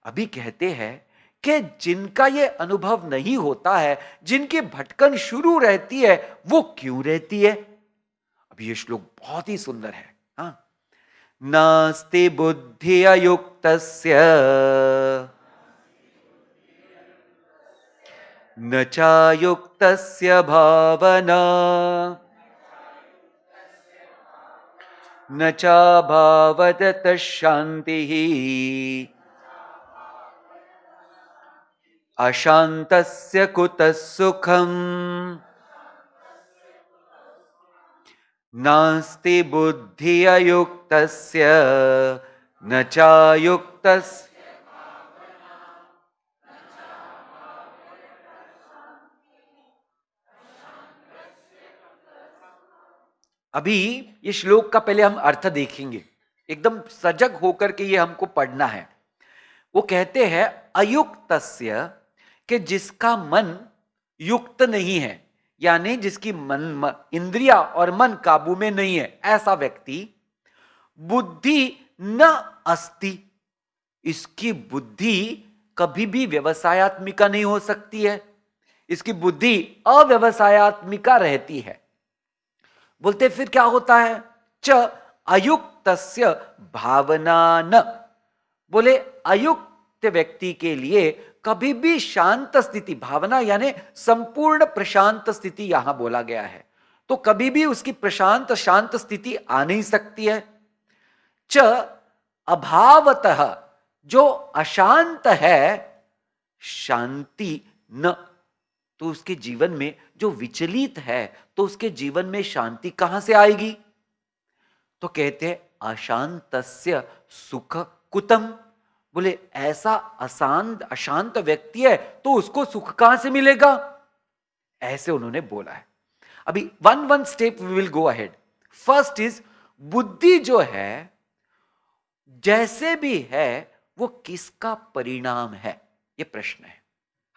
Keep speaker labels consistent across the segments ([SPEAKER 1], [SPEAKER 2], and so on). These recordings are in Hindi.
[SPEAKER 1] अभी कहते हैं कि जिनका ये अनुभव नहीं होता है, जिनकी भटकन शुरू रहती है, वो क्यों रहती है? अभी ये श्लोक बहुत ही सुंदर है। हाँ, नास्ति बुद्धि अयुक्तस्य न चायुक्तस्य भावना न चाभावतः शांतिः अशांतस्य कुतः सुखम् नास्ति बुद्धि अयुक्तस्य न चायुक्तस्य। अभी ये श्लोक का पहले हम अर्थ देखेंगे, एकदम सजग होकर के ये हमको पढ़ना है। वो कहते हैं अयुक्तस्य, कि जिसका मन युक्त नहीं है, यानी जिसकी इंद्रिया और मन काबू में नहीं है, ऐसा व्यक्ति बुद्धि न अस्ति, इसकी बुद्धि कभी भी व्यवसायत्मिका नहीं हो सकती है, इसकी बुद्धि अव्यवसायत्मिका रहती है। बोलते फिर क्या होता है? च अयुक्तस्य भावना न, बोले अयुक्त व्यक्ति के लिए कभी भी शांत स्थिति, भावना यानी संपूर्ण प्रशांत स्थिति यहां बोला गया है, तो कभी भी उसकी प्रशांत शांत स्थिति आ नहीं सकती है। च अभावतः, जो अशांत है, शांति न, तो उसके जीवन में जो विचलित है, तो उसके जीवन में शांति कहां से आएगी? तो कहते हैं अशांतस्य सुख कुतम, बोले ऐसा अशांत व्यक्ति है तो उसको सुख कहां से मिलेगा? ऐसे उन्होंने बोला है। अभी one step we will go ahead. First is, बुद्धि जो है जैसे भी है वो किसका परिणाम है? ये प्रश्न है।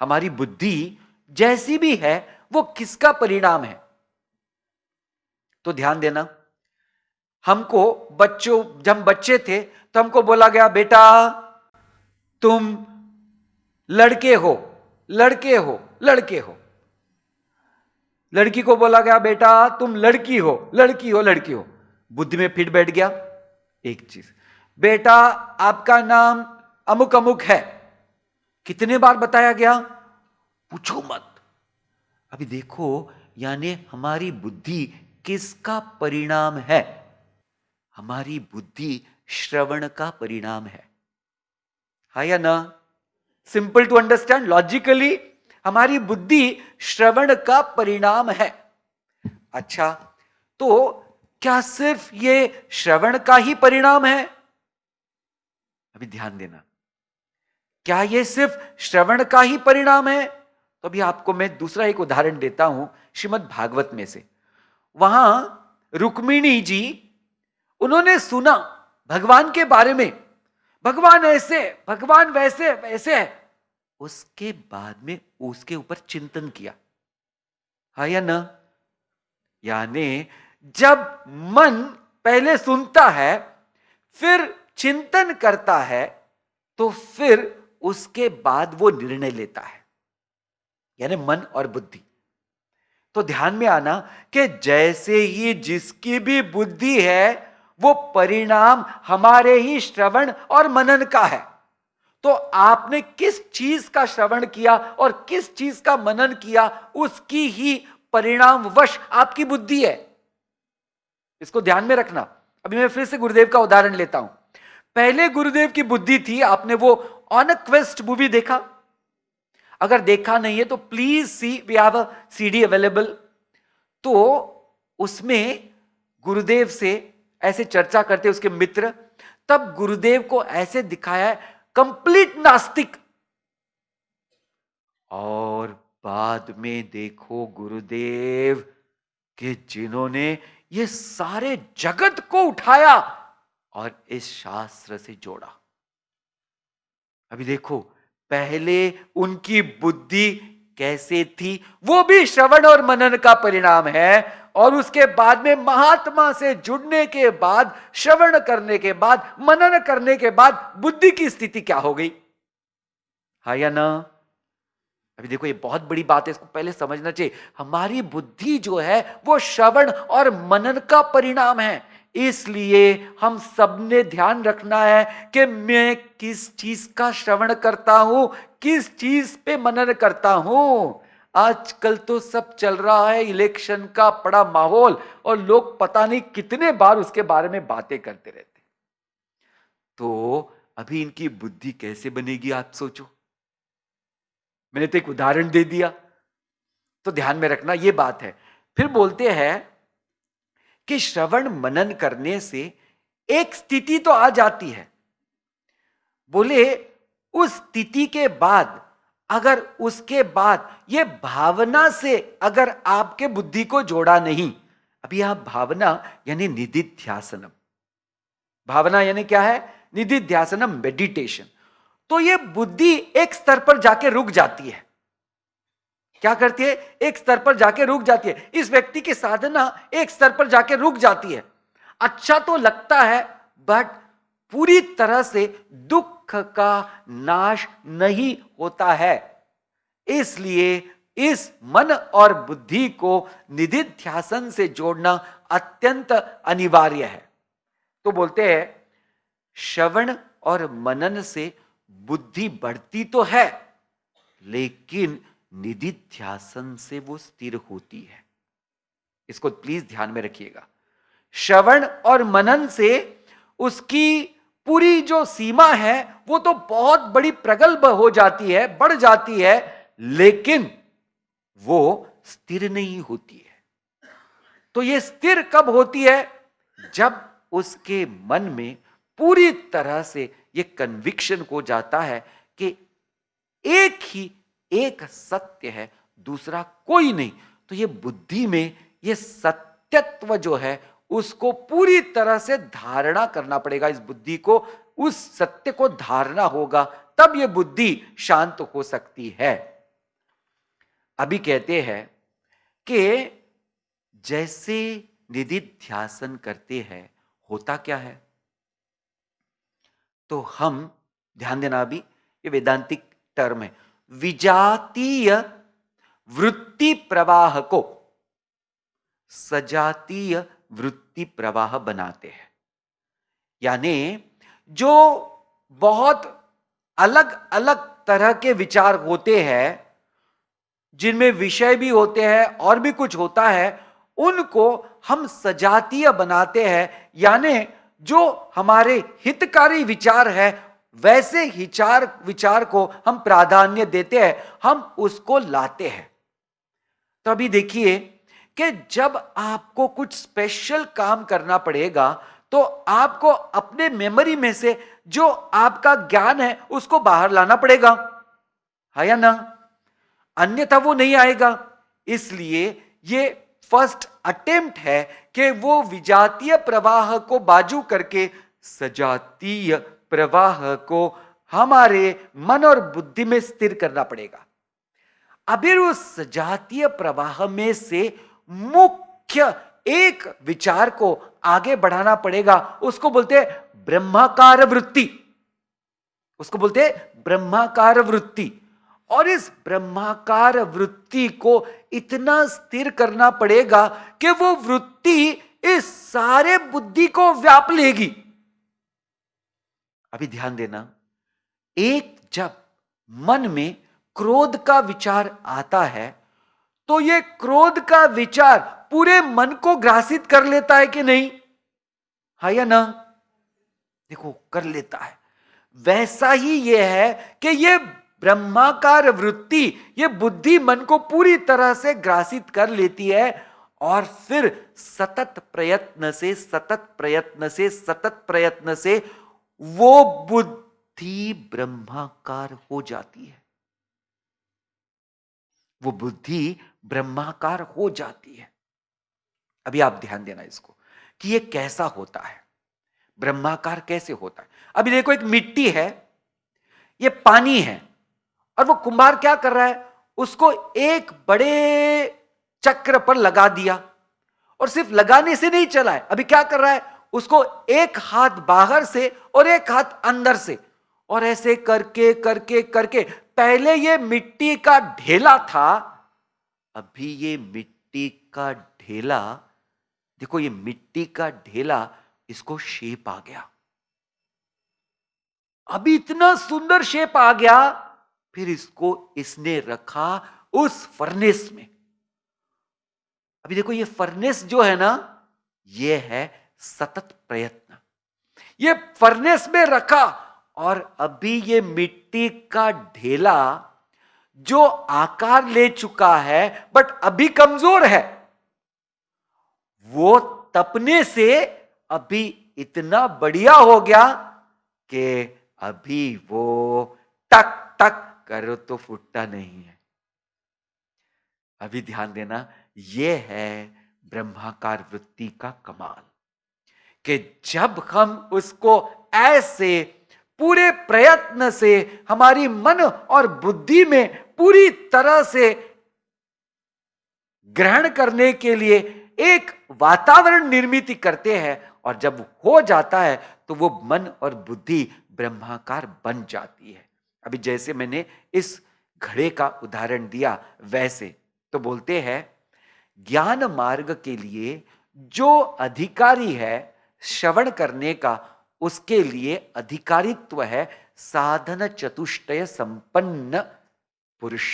[SPEAKER 1] हमारी बुद्धि जैसी भी है वो किसका परिणाम है? तो ध्यान देना, हमको बच्चों, जब बच्चे थे तो हमको बोला गया बेटा तुम लड़के हो, लड़के हो, लड़के हो। लड़की को बोला गया बेटा तुम लड़की हो, लड़की हो, लड़की हो। बुद्धि में फिट बैठ गया एक चीज, बेटा आपका नाम अमुक अमुक है। कितने बार बताया गया? पूछो मत। अभी देखो, यानी हमारी बुद्धि किसका परिणाम है? हमारी बुद्धि श्रवण का परिणाम है, हाँ या ना? सिंपल टू अंडरस्टैंड, लॉजिकली हमारी बुद्धि श्रवण का परिणाम है। अच्छा, तो क्या सिर्फ ये श्रवण का ही परिणाम है? अभी ध्यान देना, क्या ये सिर्फ श्रवण का ही परिणाम है? तो अभी आपको मैं दूसरा एक उदाहरण देता हूं श्रीमद् भागवत में से। वहां रुक्मिणी जी, उन्होंने सुना भगवान के बारे में, भगवान ऐसे, भगवान वैसे वैसे है। उसके बाद में उसके ऊपर चिंतन किया, हाँ या ना? यानी जब मन पहले सुनता है फिर चिंतन करता है, तो फिर उसके बाद वो निर्णय लेता है, यानी मन और बुद्धि। तो ध्यान में आना कि जैसे ही जिसकी भी बुद्धि है वो परिणाम हमारे ही श्रवण और मनन का है। तो आपने किस चीज का श्रवण किया और किस चीज का मनन किया, उसकी ही परिणामवश आपकी बुद्धि है। इसको ध्यान में रखना। अभी मैं फिर से गुरुदेव का उदाहरण लेता हूं। पहले गुरुदेव की बुद्धि थी, आपने वो ऑन अ क्वेस्ट मूवी देखा? अगर देखा नहीं है तो please see, we have a CD available. तो उसमें गुरुदेव से ऐसे चर्चा करते उसके मित्र, तब गुरुदेव को ऐसे दिखाया है कंप्लीट नास्तिक, और बाद में देखो गुरुदेव कि जिन्होंने ये सारे जगत को उठाया और इस शास्त्र से जोड़ा। अभी देखो, पहले उनकी बुद्धि कैसे थी, वो भी श्रवण और मनन का परिणाम है। और उसके बाद में महात्मा से जुड़ने के बाद, श्रवण करने के बाद, मनन करने के बाद बुद्धि की स्थिति क्या हो गई? हाँ या ना? अभी देखो, ये बहुत बड़ी बात है, इसको पहले समझना चाहिए। हमारी बुद्धि जो है वो श्रवण और मनन का परिणाम है। इसलिए हम सबने ध्यान रखना है कि मैं किस चीज का श्रवण करता हूं, किस चीज पे मनन करता हूं। आजकल तो सब चल रहा है इलेक्शन का बड़ा माहौल, और लोग पता नहीं कितने बार उसके बारे में बातें करते रहते। तो अभी इनकी बुद्धि कैसे बनेगी, आप सोचो। मैंने तो एक उदाहरण दे दिया, तो ध्यान में रखना ये बात है। फिर बोलते हैं कि श्रवण मनन करने से एक स्थिति तो आ जाती है। बोले उस स्थिति के बाद, अगर उसके बाद ये भावना से अगर आपके बुद्धि को जोड़ा नहीं, अभी आप भावना यानी निदिध्यासनम, भावना यानी क्या है? निदिध्यासनम, मेडिटेशन। तो ये बुद्धि एक स्तर पर जाके रुक जाती है। क्या करती है? एक स्तर पर जाके रुक जाती है। इस व्यक्ति की साधना एक स्तर पर जाके रुक जाती है। अच्छा तो लगता है, बट पूरी तरह से दुख का नाश नहीं होता है। इसलिए इस मन और बुद्धि को निदिध्यासन से जोड़ना अत्यंत अनिवार्य है। तो बोलते हैं श्रवण और मनन से बुद्धि बढ़ती तो है, लेकिन निदिध्यासन से वो स्थिर होती है। इसको प्लीज ध्यान में रखिएगा। श्रवण और मनन से उसकी पूरी जो सीमा है वो तो बहुत बड़ी प्रगल्भ हो जाती है, बढ़ जाती है, लेकिन वो स्थिर नहीं होती है। तो ये स्थिर कब होती है? जब उसके मन में पूरी तरह से ये कन्विक्शन हो जाता है कि एक ही एक सत्य है, दूसरा कोई नहीं। तो ये बुद्धि में ये सत्यत्व जो है उसको पूरी तरह से धारणा करना पड़ेगा। इस बुद्धि को उस सत्य को धारणा होगा, तब ये बुद्धि शांत हो सकती है। अभी कहते हैं कि जैसे निदिध्यासन करते हैं, होता क्या है? तो हम ध्यान देना, अभी ये वेदांतिक टर्म है, विजातीय वृत्ति प्रवाह को सजातीय वृत्ति प्रवाह बनाते हैं। यानी जो बहुत अलग अलग तरह के विचार होते हैं, जिनमें विषय भी होते हैं और भी कुछ होता है, उनको हम सजातीय बनाते हैं। यानी जो हमारे हितकारी विचार है, वैसे विचार को हम प्राधान्य देते हैं, हम उसको लाते हैं। तो अभी देखिए कि जब आपको कुछ स्पेशल काम करना पड़ेगा, तो आपको अपने मेमोरी में से जो आपका ज्ञान है उसको बाहर लाना पड़ेगा, है या ना? अन्यथा वो नहीं आएगा। इसलिए ये फर्स्ट अटेम्प्ट है कि वो विजातीय प्रवाह को बाजू करके सजातीय प्रवाह को हमारे मन और बुद्धि में स्थिर करना पड़ेगा। अभी उस सजातीय प्रवाह में से मुख्य एक विचार को आगे बढ़ाना पड़ेगा। उसको बोलते हैं ब्रह्माकार वृत्ति, उसको बोलते हैं ब्रह्माकार वृत्ति। और इस ब्रह्माकार वृत्ति को इतना स्थिर करना पड़ेगा कि वो वृत्ति इस सारे बुद्धि को व्याप लेगी। अभी ध्यान देना, एक जब मन में क्रोध का विचार आता है, तो ये क्रोध का विचार पूरे मन को ग्रासित कर लेता है कि नहीं, है या ना? देखो, कर लेता है। वैसा ही ये है कि ये ब्रह्माकार वृत्ति, ये बुद्धि मन को पूरी तरह से ग्रासित कर लेती है, और फिर सतत प्रयत्न से वो बुद्धि ब्रह्माकार हो जाती है। वो बुद्धि ब्रह्माकार हो जाती है। अभी आप ध्यान देना इसको कि ये कैसा होता है, ब्रह्माकार कैसे होता है। अभी देखो, एक मिट्टी है, ये पानी है, और वो कुम्हार क्या कर रहा है, उसको एक बड़े चक्र पर लगा दिया, और सिर्फ लगाने से नहीं चला है। अभी क्या कर रहा है, उसको एक हाथ बाहर से और एक हाथ अंदर से, और ऐसे करके करके करके पहले ये मिट्टी का ढेला था, अभी ये मिट्टी का ढेला, देखो ये मिट्टी का ढेला, इसको शेप आ गया, अभी इतना सुंदर शेप आ गया। फिर इसको इसने रखा उस फर्नेस में। अभी देखो ये फर्नेस जो है ना, ये है सतत प्रयत्न। ये फर्नेस में रखा और अभी ये मिट्टी का ढेला जो आकार ले चुका है बट अभी कमजोर है, वो तपने से अभी इतना बढ़िया हो गया कि अभी वो टक टक करो तो फूटता नहीं है। अभी ध्यान देना, यह है ब्रह्माकार वृत्ति का कमाल, कि जब हम उसको ऐसे पूरे प्रयत्न से हमारी मन और बुद्धि में पूरी तरह से ग्रहण करने के लिए एक वातावरण निर्मित करते हैं, और जब हो जाता है तो वो मन और बुद्धि ब्रह्माकार बन जाती है। अभी जैसे मैंने इस घड़े का उदाहरण दिया, वैसे तो बोलते हैं ज्ञान मार्ग के लिए जो अधिकारी है श्रवण करने का, उसके लिए अधिकारित्व है साधन चतुष्टय संपन्न पुरुष।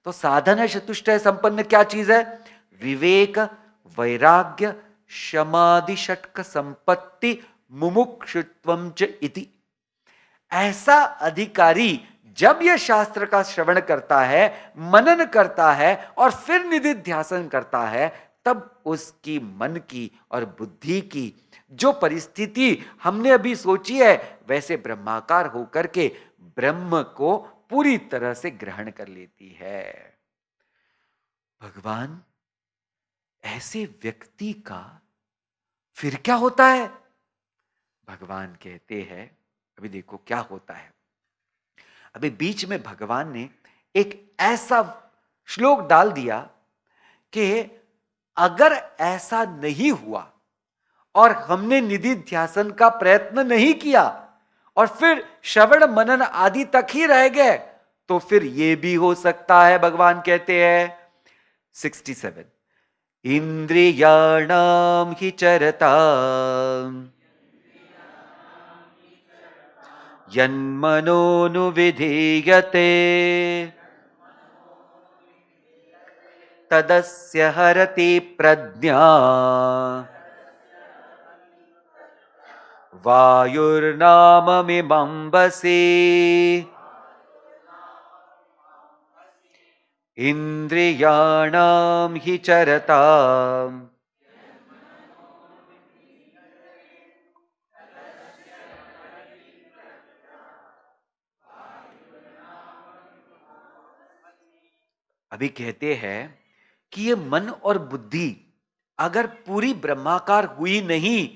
[SPEAKER 1] तो साधन चतुष्टय संपन्न क्या चीज है? विवेक, वैराग्य, समाधि, षट्क संपत्ति, मुमुक्षुत्वम च इति। ऐसा अधिकारी जब यह शास्त्र का श्रवण करता है, मनन करता है और फिर निधिध्यासन करता है, तब उसकी मन की और बुद्धि की जो परिस्थिति हमने अभी सोची है, वैसे ब्रह्माकार होकर के ब्रह्म को पूरी तरह से ग्रहण कर लेती है। भगवान, ऐसे व्यक्ति का फिर क्या होता है? भगवान कहते हैं, अभी देखो क्या होता है। अभी बीच में भगवान ने एक ऐसा श्लोक डाल दिया कि अगर ऐसा नहीं हुआ और हमने निधिध्यासन का प्रयत्न नहीं किया और फिर श्रवण मनन आदि तक ही रह गए, तो फिर यह भी हो सकता है। भगवान कहते हैं 67, इंद्रियाणाम हि चरता यन्मनोनुविधीयते तदस्य हरति प्रज्ञा वायुर्नाममिमं वसि इंद्रियाणाम हि चरता। अभी कहते हैं कि ये मन और बुद्धि अगर पूरी ब्रह्माकार हुई नहीं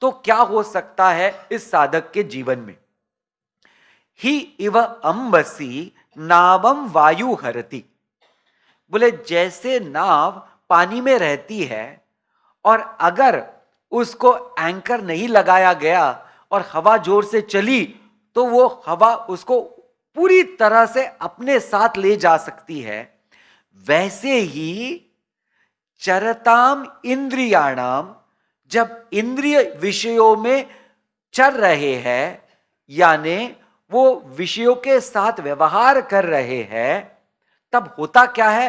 [SPEAKER 1] तो क्या हो सकता है इस साधक के जीवन में? ही इव अंबसी नावम वायु हरति। बोले जैसे नाव पानी में रहती है और अगर उसको एंकर नहीं लगाया गया और हवा जोर से चली तो वो हवा उसको पूरी तरह से अपने साथ ले जा सकती है, वैसे ही चरताम इंद्रियाणाम, जब इंद्रिय विषयों में चल रहे हैं, यानी वो विषयों के साथ व्यवहार कर रहे हैं, तब होता क्या है?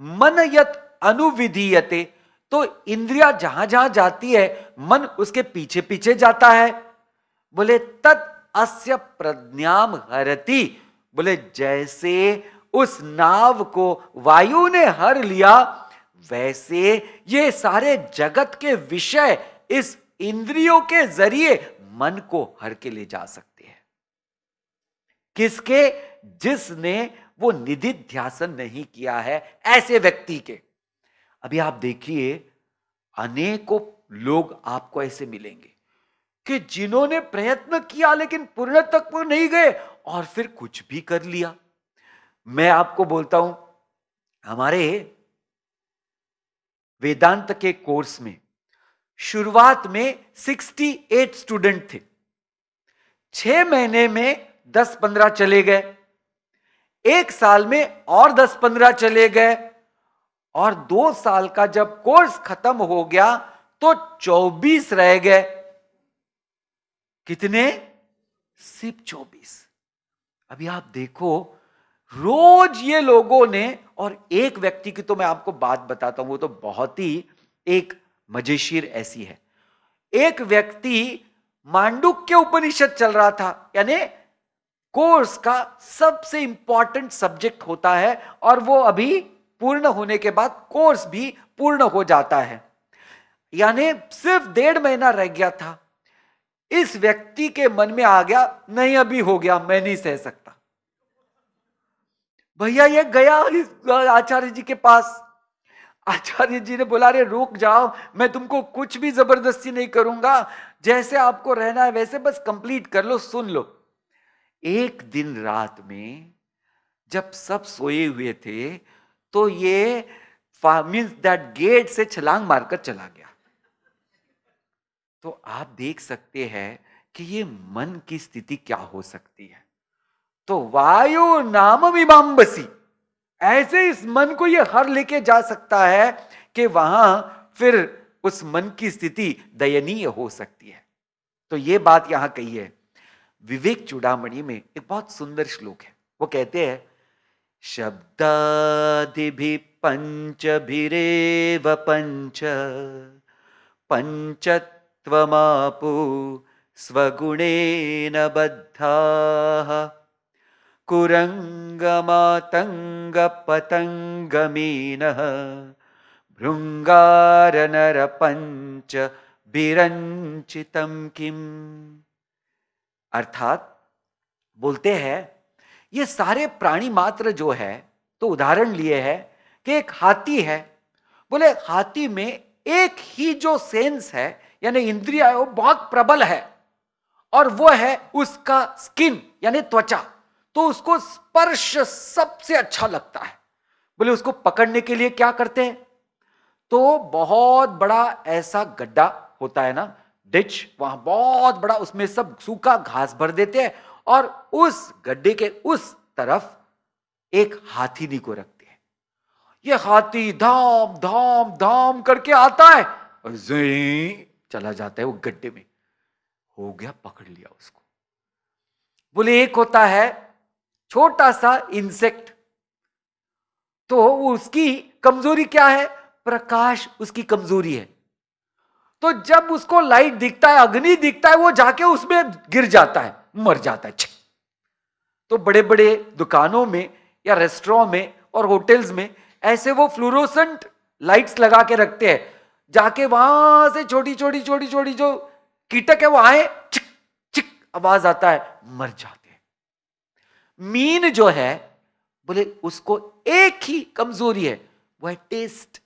[SPEAKER 1] मन यत अनुविधीयते, तो इंद्रिया जहां जहां जाती है मन उसके पीछे पीछे जाता है। बोले तत् अस्य प्रज्ञाम हरति। बोले जैसे उस नाव को वायु ने हर लिया, वैसे ये सारे जगत के विषय इस इंद्रियों के जरिए मन को हर के ले जा सकते हैं। किसके? जिसने वो निधिध्यासन नहीं किया है, ऐसे व्यक्ति के। अभी आप देखिए, अनेकों लोग आपको ऐसे मिलेंगे कि जिन्होंने प्रयत्न किया लेकिन पूर्ण तक पर नहीं गए और फिर कुछ भी कर लिया। मैं आपको बोलता हूं, हमारे वेदांत के कोर्स में शुरुआत में 68 स्टूडेंट थे। 6 महीने में 10-15 चले गए। 1 साल में और 10-15 चले गए, और 2 साल का जब कोर्स खत्म हो गया तो 24 रह गए। कितने? सिर्फ 24। अभी आप देखो, रोज ये लोगों ने, और एक व्यक्ति की तो मैं आपको बात बताता हूं, वो तो बहुत ही एक मजेशीर ऐसी है। एक व्यक्ति मांडुक्य उपनिषद चल रहा था, यानी कोर्स का सबसे इंपॉर्टेंट सब्जेक्ट होता है, और वो अभी पूर्ण होने के बाद कोर्स भी पूर्ण हो जाता है, यानी सिर्फ 1.5 महीना रह गया था। इस व्यक्ति के मन में आ गया, नहीं अभी हो गया, मैं नहीं सह सकता। भैया ये गया आचार्य जी के पास। आचार्य जी ने बोला, अरे रुक जाओ, मैं तुमको कुछ भी जबरदस्ती नहीं करूंगा, जैसे आपको रहना है वैसे बस कंप्लीट कर लो, सुन लो। एक दिन रात में जब सब सोए हुए थे, तो ये मीन्स दैट गेट से छलांग मारकर चला गया। तो आप देख सकते हैं कि ये मन की स्थिति क्या हो सकती है। तो वायु नाम इमाम्बसी, ऐसे इस मन को ये हर लेके जा सकता है कि वहां फिर उस मन की स्थिति दयनीय हो सकती है। तो ये बात यहां कही है। विवेक चूड़ामणि में एक बहुत सुंदर श्लोक है, वो कहते हैं, शब्दादिभि पंचभिरेव पंच पंचत्वमापु स्वगुणेन बद्धाः कुरंगमातंगपतंगमीनः भृंगारनरपंच बिरंचितम किम। अर्थात बोलते हैं, ये सारे प्राणी मात्र जो है, तो उदाहरण लिए है कि एक हाथी है, बोले हाथी में एक ही जो सेंस है, यानी इंद्रिया है, वो बहुत प्रबल है, और वो है उसका स्किन यानी त्वचा। तो उसको स्पर्श सबसे अच्छा लगता है। बोले उसको पकड़ने के लिए क्या करते हैं, तो बहुत बड़ा ऐसा गड्ढा होता है ना, डिच, वहां बहुत बड़ा, उसमें सब सूखा घास भर देते हैं, और उस गड्ढे के उस तरफ एक हाथीनी को रखते हैं। ये हाथी धाम धाम धाम करके आता है और चला जाता है वो गड्ढे में। हो गया, पकड़ लिया उसको। बोले एक होता है छोटा सा इंसेक्ट, तो उसकी कमजोरी क्या है, प्रकाश उसकी कमजोरी है। तो जब उसको लाइट दिखता है, अग्नि दिखता है, वो जाके उसमें गिर जाता है, मर जाता है। तो बड़े बड़े दुकानों में या रेस्टोरेंट में और होटल्स में ऐसे वो फ्लोरोसेंट लाइट्स लगा के रखते हैं, जाके वहां से छोटी छोटी छोटी छोटी जो कीटक है वो आए, चिक चिक आवाज आता है, मर जाते हैं। मीन जो है, बोले उसको एक ही कमजोरी है, वो है टेस्ट।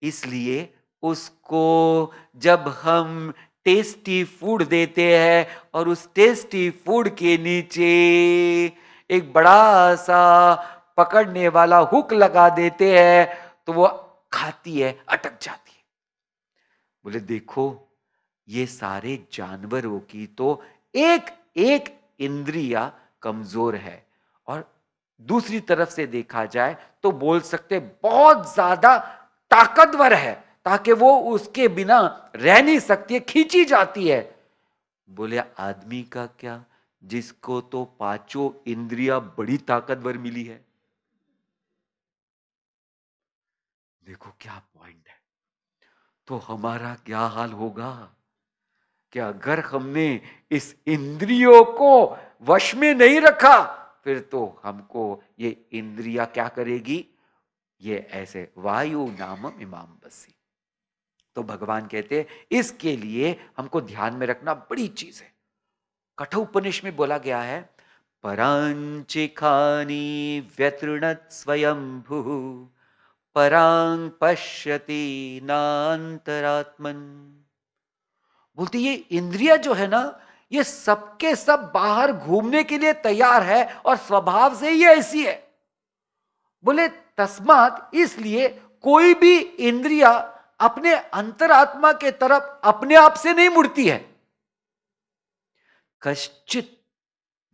[SPEAKER 1] इसलिए उसको जब हम टेस्टी फूड देते हैं और उस टेस्टी फूड के नीचे एक बड़ा सा पकड़ने वाला हुक लगा देते हैं, तो वो खाती है, अटक जाती है। बोले देखो, ये सारे जानवरों की तो एक एक इंद्रिया कमजोर है, और दूसरी तरफ से देखा जाए तो बोल सकते बहुत ज्यादा ताकतवर है, ताकि वो उसके बिना रह नहीं सकती है, खींची जाती है। बोले आदमी का क्या, जिसको तो पांचों इंद्रिया बड़ी ताकतवर मिली है। देखो क्या पॉइंट है। तो हमारा क्या हाल होगा कि अगर हमने इस इंद्रियों को वश में नहीं रखा, फिर तो हमको ये इंद्रिया क्या करेगी, ये ऐसे वायु नामम इमाम बसी। तो भगवान कहते हैं इसके लिए हमको ध्यान में रखना बड़ी चीज है। कठोपनिषद में बोला गया है, परांचिखानी व्यतृणत स्वयंभु परांग पश्यति नान्तरात्मन। बोलते ये इंद्रिया जो है ना, ये सबके सब बाहर घूमने के लिए तैयार है और स्वभाव से ही ऐसी है। बोले तस्मात, इसलिए कोई भी इंद्रिया अपने अंतरात्मा के तरफ अपने आप से नहीं मुड़ती है। कश्चित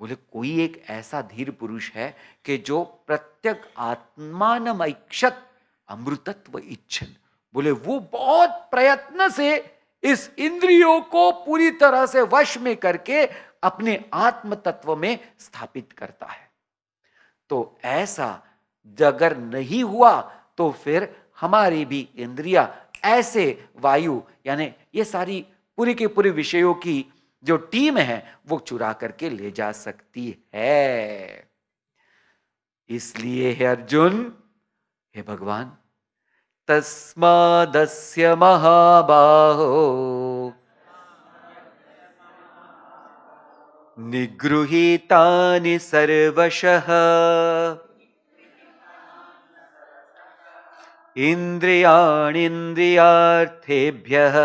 [SPEAKER 1] बोले कोई एक ऐसा धीर पुरुष है कि जो प्रत्यक आत्मानम ऐक्षत अमृतत्व इच्छन, बोले वो बहुत प्रयत्न से इस इंद्रियों को पूरी तरह से वश में करके अपने आत्म तत्व में स्थापित करता है। तो ऐसा अगर नहीं हुआ तो फिर हमारी भी इंद्रिया ऐसे वायु यानी ये सारी पूरी के पूरे विषयों की जो टीम है वो चुरा करके ले जा सकती है। इसलिए हे अर्जुन, हे भगवान, तस्मादस्य महाबाहो निगृहीतानि सर्वशः इंद्रियाणीन्द्रियार्थेभ्यः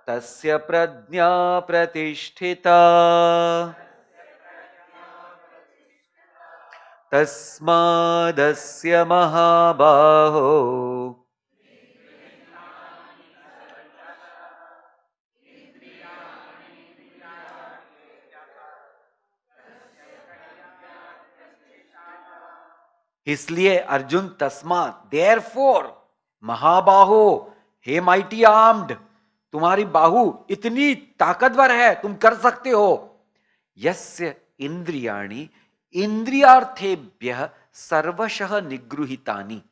[SPEAKER 1] तस्य प्रज्ञा प्रतिष्ठिता तस्मादस्य महाबाहो इसलिए अर्जुन तस्मात देयरफॉर महाबाहो, हे माइटी आर्म्ड, तुम्हारी बाहु इतनी ताकतवर है, तुम कर सकते हो। यस्य इंद्रियाणि इंद्रियार्थेभ्यः सर्वशः निगृहीतानि,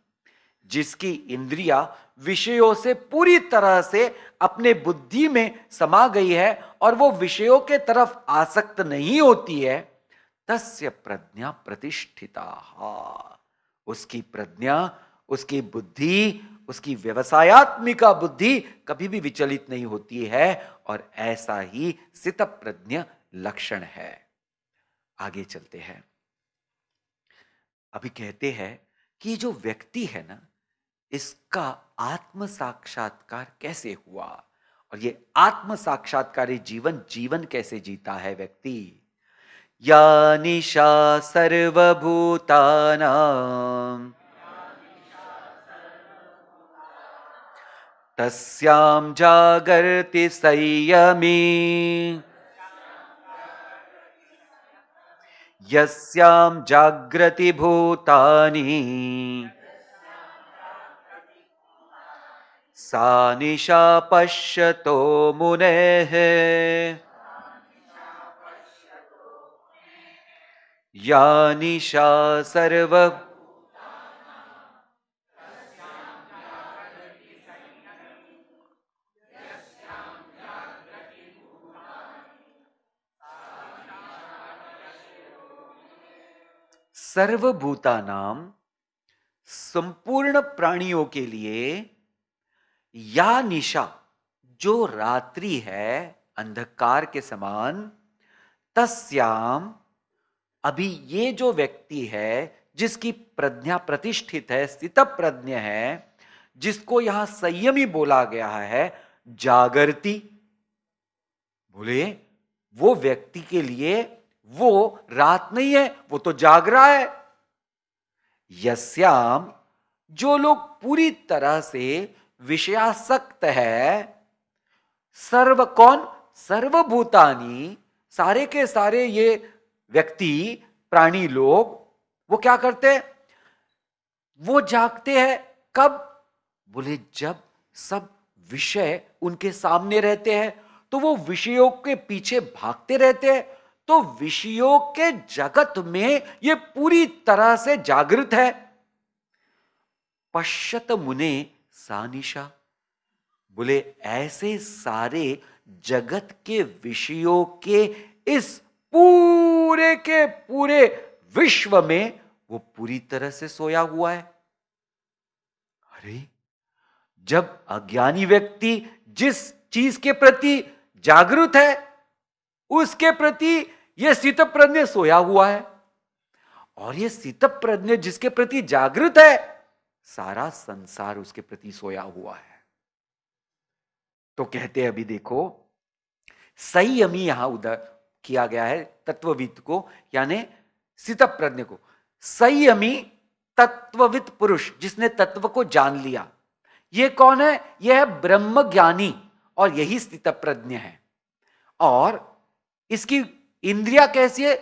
[SPEAKER 1] जिसकी इंद्रिया विषयों से पूरी तरह से अपने बुद्धि में समा गई है और वो विषयों के तरफ आसक्त नहीं होती है, तस्य प्रज्ञा प्रतिष्ठिता, उसकी प्रज्ञा, उसकी बुद्धि, उसकी व्यवसायत्मिका बुद्धि कभी भी विचलित नहीं होती है और ऐसा ही स्थित प्रज्ञ लक्षण है। आगे चलते हैं। अभी कहते हैं कि जो व्यक्ति है ना, इसका आत्म साक्षात्कार कैसे हुआ और ये आत्म साक्षात्कारी जीवन कैसे जीता है व्यक्ति। या निशा सर्वभूतानां तस्यां जागर्ति संयमी यस्यां जागृति भूतानि सा निशा पश्यतो मुनेः या निशा सर्व सर्वभूतानां, संपूर्ण प्राणियों के लिए, या निशा, जो रात्रि है अंधकार के समान, तस्याम, अभी ये जो व्यक्ति है जिसकी प्रज्ञा प्रतिष्ठित है, स्थित प्रज्ञ है, जिसको यहां संयमी बोला गया है, जागृति, बोले वो व्यक्ति के लिए वो रात नहीं है, वो तो जाग रहा है। यस्याम, जो लोग पूरी तरह से विषयासक्त है, सर्व कौन, सर्वभूतानि, सारे के सारे ये व्यक्ति प्राणी लोग, वो क्या करते हैं, वो जागते हैं कब, बोले जब सब विषय उनके सामने रहते हैं तो वो विषयों के पीछे भागते रहते हैं, तो विषयों के जगत में ये पूरी तरह से जागृत है। पश्यत मुने सानिशा, बोले ऐसे सारे जगत के विषयों के इस पूरे के पूरे विश्व में वो पूरी तरह से सोया हुआ है। अरे जब अज्ञानी व्यक्ति जिस चीज के प्रति जागृत है उसके प्रति यह स्थित प्रज्ञ सोया हुआ है, और यह स्थित प्रज्ञ जिसके प्रति जागृत है, सारा संसार उसके प्रति सोया हुआ है। तो कहते हैं अभी देखो, संयमी यहां उधर किया गया है तत्वविद को, यानी स्थित प्रज्ञ को। संयमी तत्वविद पुरुष, जिसने तत्व को जान लिया। यह कौन है, यह है ब्रह्म ज्ञानी, और यही स्थित प्रज्ञ है। और इसकी इंद्रिया कैसी है?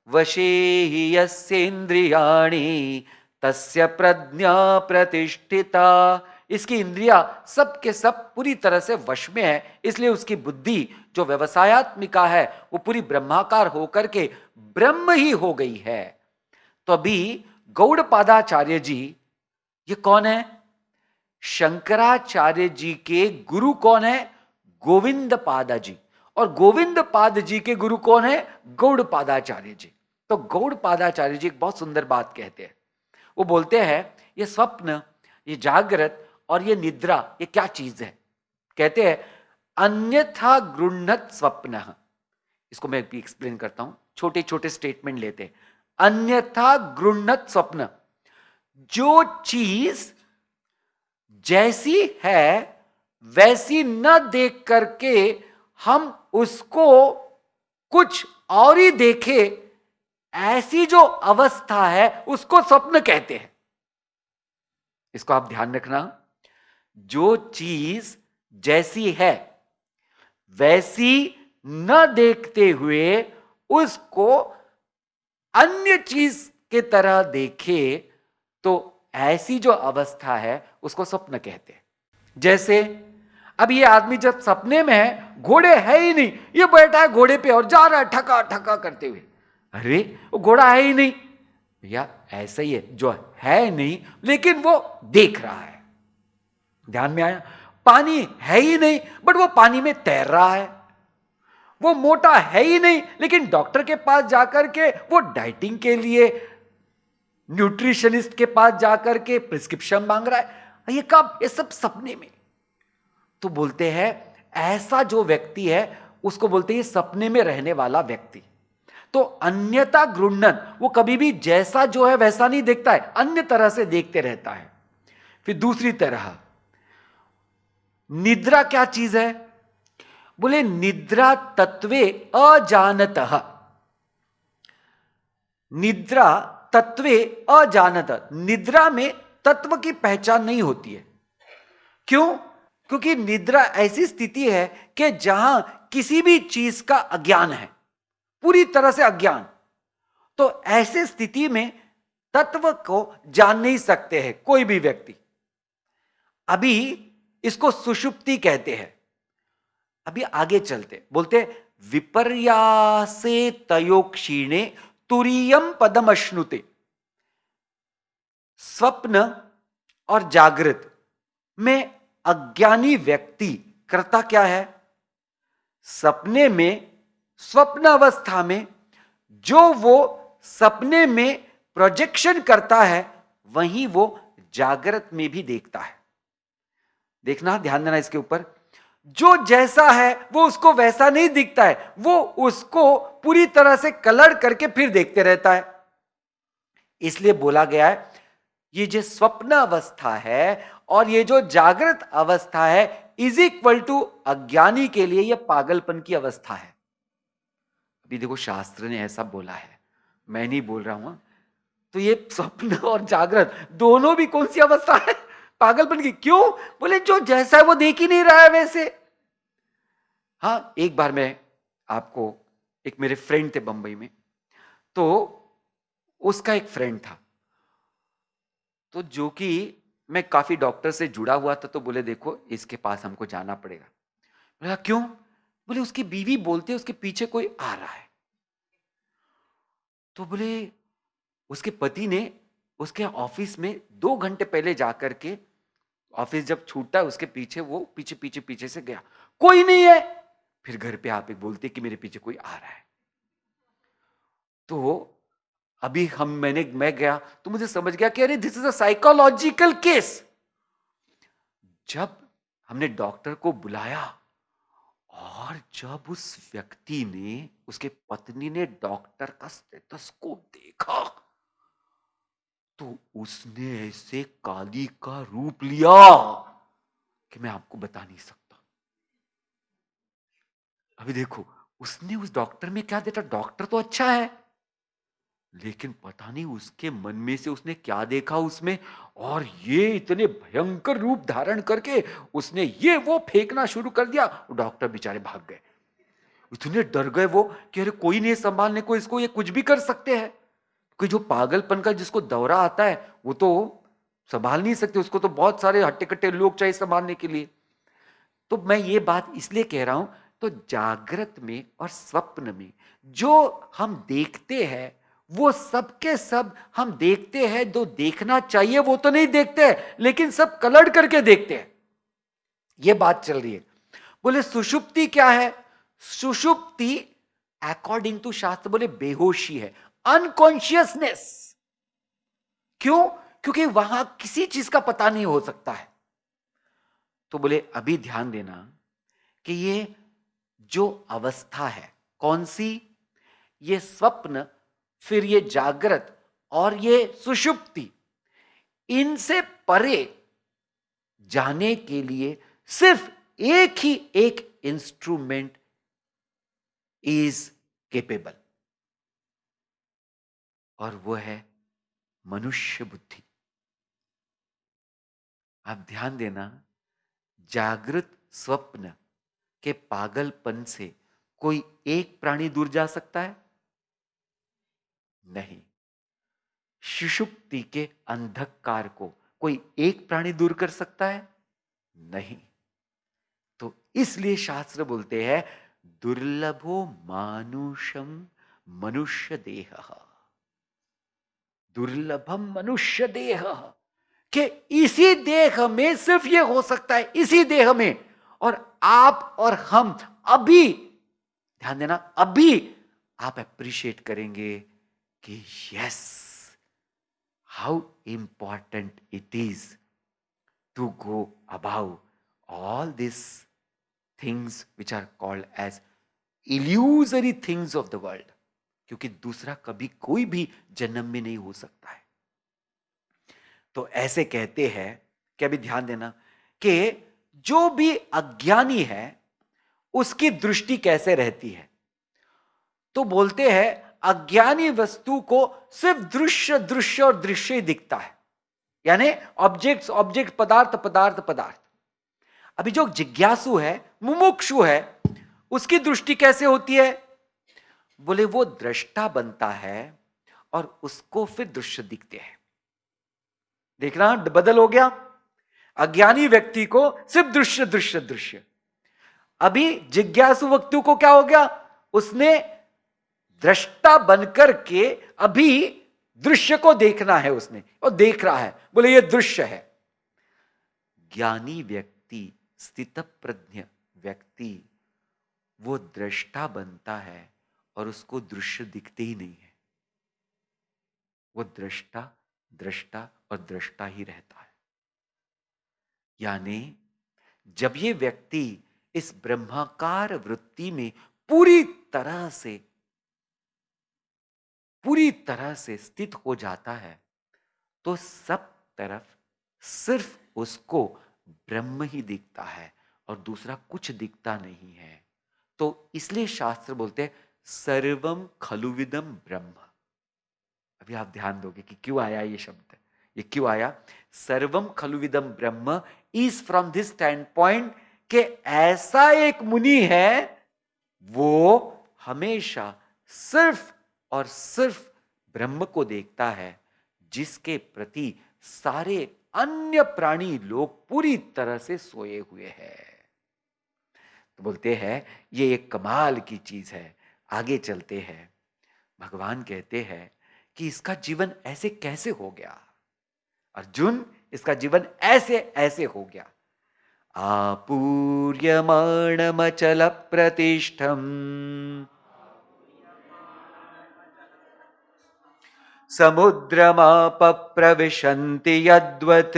[SPEAKER 1] वशे हि यस्येन्द्रियाणि तस्य प्रज्ञा प्रतिष्ठिता। इसकी इंद्रिया सब के सब पूरी तरह से वश में है, इसलिए उसकी बुद्धि जो व्यवसायत्मिका है वो पूरी ब्रह्माकार होकर के ब्रह्म ही हो गई है। तो अभी गौड़पादाचार्य जी, ये कौन है? शंकराचार्य जी के गुरु कौन है? गोविंद पादा जी। और गोविंद पाद जी के गुरु कौन है? गौड़पादाचार्य जी। तो गौड़पादाचार्य जी एक बहुत सुंदर बात कहते हैं। वो बोलते हैं ये स्वप्न, ये जागृत और ये निद्रा, ये क्या चीज है? कहते हैं अन्यथा गृह्णत स्वप्न। इसको मैं भी एक्सप्लेन करता हूं, छोटे छोटे स्टेटमेंट लेते हैं। अन्यथा गृह्णत स्वप्न, जो चीज जैसी है वैसी न देख करके हम उसको कुछ और ही देखे, ऐसी जो अवस्था है उसको स्वप्न कहते हैं। इसको आप ध्यान रखना। जो चीज जैसी है वैसी न देखते हुए उसको अन्य चीज के तरह देखे, तो ऐसी जो अवस्था है उसको स्वप्न कहते हैं। जैसे अब ये आदमी जब सपने में है, घोड़े है ही नहीं, ये बैठा है घोड़े पे और जा रहा है ठका ठका करते हुए, अरे वो घोड़ा है ही नहीं। भैया ऐसा ही है, जो है नहीं लेकिन वो देख रहा है। ध्यान में आया? पानी है ही नहीं बट वो पानी में तैर रहा है। वो मोटा है ही नहीं लेकिन डॉक्टर के पास जाकर के वो डाइटिंग के लिए न्यूट्रिशनिस्ट के पास जाकर के प्रिस्क्रिप्शन मांग रहा है। ये कब? ये सब सपने में। तो बोलते हैं ऐसा जो व्यक्ति है उसको बोलते हैं सपने में रहने वाला व्यक्ति। तो अन्यथा गृह्णन, वो कभी भी जैसा जो है वैसा नहीं देखता है, अन्य तरह से देखते रहता है। फिर दूसरी तरह निद्रा क्या चीज है? बोले निद्रा तत्वे अजानतः। निद्रा तत्वे अजानतः, निद्रा में तत्व की पहचान नहीं होती है। क्यों? क्योंकि निद्रा ऐसी स्थिति है कि जहां किसी भी चीज का अज्ञान है, पूरी तरह से अज्ञान। तो ऐसे स्थिति में तत्व को जान नहीं सकते हैं कोई भी व्यक्ति। अभी इसको सुषुप्ति कहते हैं। अभी आगे चलते, बोलते विपर्यासे तयो क्षीणे तुरीयम पदम अश्नुते। स्वप्न और जागृत में अज्ञानी व्यक्ति करता क्या है? सपने में, स्वप्न अवस्था में जो वो सपने में प्रोजेक्शन करता है वही वो जागृत में भी देखता है। देखना, ध्यान देना इसके ऊपर। जो जैसा है वो उसको वैसा नहीं दिखता है, वो उसको पूरी तरह से कलर करके फिर देखते रहता है। इसलिए बोला गया है ये जो स्वप्न अवस्था है और ये जो जागृत अवस्था है इज इक्वल टू अज्ञानी के लिए यह पागलपन की अवस्था है। अभी देखो शास्त्र ने ऐसा बोला है, मैं नहीं बोल रहा हूं। तो ये स्वप्न और जागृत दोनों भी कौन सी अवस्था है? पागलपन की। क्यों? बोले जो जैसा है वो देख ही नहीं रहा है वैसे। हाँ, एक बार मैं आपको, एक मेरे फ्रेंड थे बंबई में, तो उसका एक फ्रेंड था, तो जो कि मैं काफी डॉक्टर से जुड़ा हुआ था, तो बोले देखो इसके पास हमको जाना पड़ेगा। बोला क्यों? बोले उसकी बीवी बोलते उसके पीछे कोई आ रहा है। तो बोले उसके पति ने उसके ऑफिस में 2 घंटे पहले जाकर के, ऑफिस जब छूटता है उसके पीछे वो पीछे से गया, कोई नहीं है। फिर घर पे आप बोलते कि मेरे पीछे कोई आ रहा है। तो अभी मैं गया तो मुझे समझ गया कि अरे this is a psychological case. जब हमने डॉक्टर को बुलाया और जब उस व्यक्ति ने, उसके पत्नी ने डॉक्टर का स्टेथोस्कोप देखा तो उसने ऐसे काली का रूप लिया कि मैं आपको बता नहीं सकता। अभी देखो उसने उस डॉक्टर में क्या देखा? डॉक्टर तो अच्छा है लेकिन पता नहीं उसके मन में से उसने क्या देखा उसमें, और ये इतने भयंकर रूप धारण करके उसने ये वो फेंकना शुरू कर दिया। डॉक्टर बेचारे भाग गए। इतने डर गए वो कि अरे कोई नहीं संभालने को इसको, ये कुछ भी कर सकते हैं। कोई जो पागलपन का जिसको दौरा आता है वो तो संभाल नहीं सकते, उसको तो बहुत सारे हट्टे कट्टे लोग चाहिए संभालने के लिए। तो मैं ये बात इसलिए कह रहा हूं, तो जागृत में और स्वप्न में जो हम देखते हैं वो सब के सब हम देखते हैं, जो देखना चाहिए वो तो नहीं देखते हैं, लेकिन सब कलर करके देखते हैं। ये बात चल रही है। बोले सुषुप्ति क्या है? सुषुप्ति अकॉर्डिंग टू शास्त्र बोले बेहोशी है, अनकॉन्शियसनेस। क्यों? क्योंकि वहां किसी चीज का पता नहीं हो सकता है। तो बोले अभी ध्यान देना कि ये जो अवस्था है कौन सी, ये स्वप्न, फिर ये जागृत और ये सुषुप्ति, इनसे परे जाने के लिए सिर्फ एक ही एक इंस्ट्रूमेंट इज केपेबल, और वो है मनुष्य बुद्धि। आप ध्यान देना, जागृत स्वप्न के पागलपन से कोई एक प्राणी दूर जा सकता है? नहीं। सुषुप्ति के अंधकार को कोई एक प्राणी दूर कर सकता है? नहीं। तो इसलिए शास्त्र बोलते हैं दुर्लभो मानुषम मनुष्य देह, दुर्लभम मनुष्य देह, कि इसी देह में सिर्फ ये हो सकता है, इसी देह में। और आप और हम अभी, ध्यान देना, अभी आप अप्रिशिएट करेंगे कि yes, how important it is to go about all this things which are called as illusory things of the world, क्योंकि दूसरा कभी कोई भी जन्म में नहीं हो सकता है। तो ऐसे कहते हैं कि अभी ध्यान देना कि जो भी अज्ञानी है उसकी दृष्टि कैसे रहती है। तो बोलते हैं अज्ञानी वस्तु को सिर्फ दृश्य दृश्य और दृश्य ही दिखता है, यानी ऑब्जेक्ट्स ऑब्जेक्ट, पदार्थ पदार्थ पदार्थ। अभी जो जिज्ञासु है, मुमुक्षु है, उसकी दृष्टि कैसे होती है? बोले वो दृष्टा बनता है और उसको फिर दृश्य दिखते हैं। देखना बदल हो गया, अज्ञानी व्यक्ति को सिर्फ दृश्य दृश्य दृश्य। अभी जिज्ञासु व्यक्ति को क्या हो गया? उसने दृष्टा बनकर के अभी दृश्य को देखना है उसने, और देख रहा है, बोले ये दृश्य है। ज्ञानी व्यक्ति, स्थित प्रज्ञ व्यक्ति, वो दृष्टा बनता है और उसको दृश्य दिखते ही नहीं है। वो दृष्टा दृष्टा और दृष्टा ही रहता है। यानी जब ये व्यक्ति इस ब्रह्माकार वृत्ति में पूरी तरह से स्थित हो जाता है, तो सब तरफ सिर्फ उसको ब्रह्म ही दिखता है और दूसरा कुछ दिखता नहीं है। तो इसलिए शास्त्र बोलते हैं सर्वम खलुविदम ब्रह्म। अभी आप ध्यान दोगे कि क्यों आया ये शब्द, ये क्यों आया? सर्वम खलुविदम ब्रह्म is from this stand point कि ऐसा एक मुनि है, वो हमेशा सिर्फ और सिर्फ ब्रह्म को देखता है, जिसके प्रति सारे अन्य प्राणी लोग पूरी तरह से सोए हुए हैं। तो बोलते हैं ये एक कमाल की चीज है। आगे चलते हैं, भगवान कहते हैं कि इसका जीवन ऐसे कैसे हो गया अर्जुन, इसका जीवन ऐसे ऐसे हो गया। आपूर्यमाणमचल प्रतिष्ठम समुद्रमाप प्रविशन्ति यद्वत्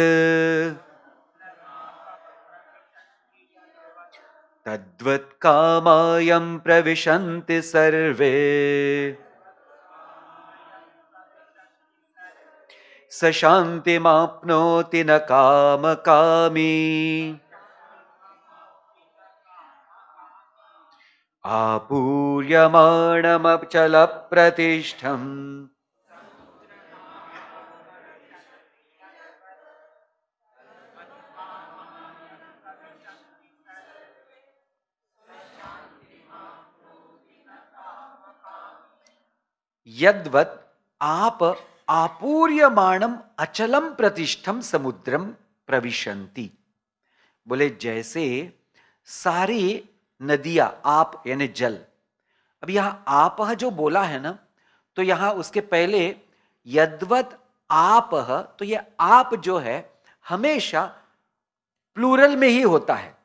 [SPEAKER 1] तद्वत् कामायं प्रविशन्ति सर्वे स शान्तिमाप्नोति न कामकामी आपूर्यमाणमचल प्रतिष्ठम्। यद्वत् आप आपूर्यमाणम अचलम प्रतिष्ठम समुद्रम प्रविशन्ति। बोले जैसे सारी नदियां, आप यानी जल, अब यहां आप जो बोला है ना, तो यहां उसके पहले यद्वत् आप, तो ये आप जो है हमेशा प्लूरल में ही होता है,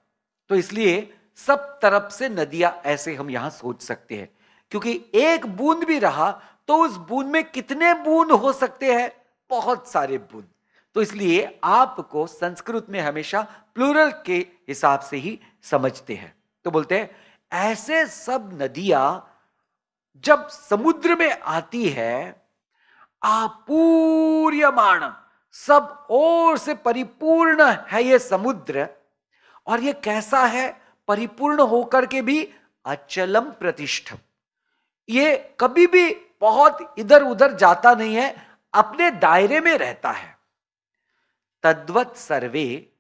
[SPEAKER 1] तो इसलिए सब तरफ से नदियां, ऐसे हम यहां सोच सकते हैं, क्योंकि एक बूंद भी रहा तो उस बूंद में कितने बूंद हो सकते हैं, बहुत सारे बूंद। तो इसलिए आपको संस्कृत में हमेशा प्लूरल के हिसाब से ही समझते हैं। तो बोलते हैं ऐसे सब नदियां जब समुद्र में आती है, आपूर्यमाण, सब ओर से परिपूर्ण है ये समुद्र, और ये कैसा है, परिपूर्ण होकर के भी अचलम प्रतिष्ठम, ये कभी भी बहुत इधर उधर जाता नहीं है, अपने दायरे में रहता है। तद्वत सर्वे,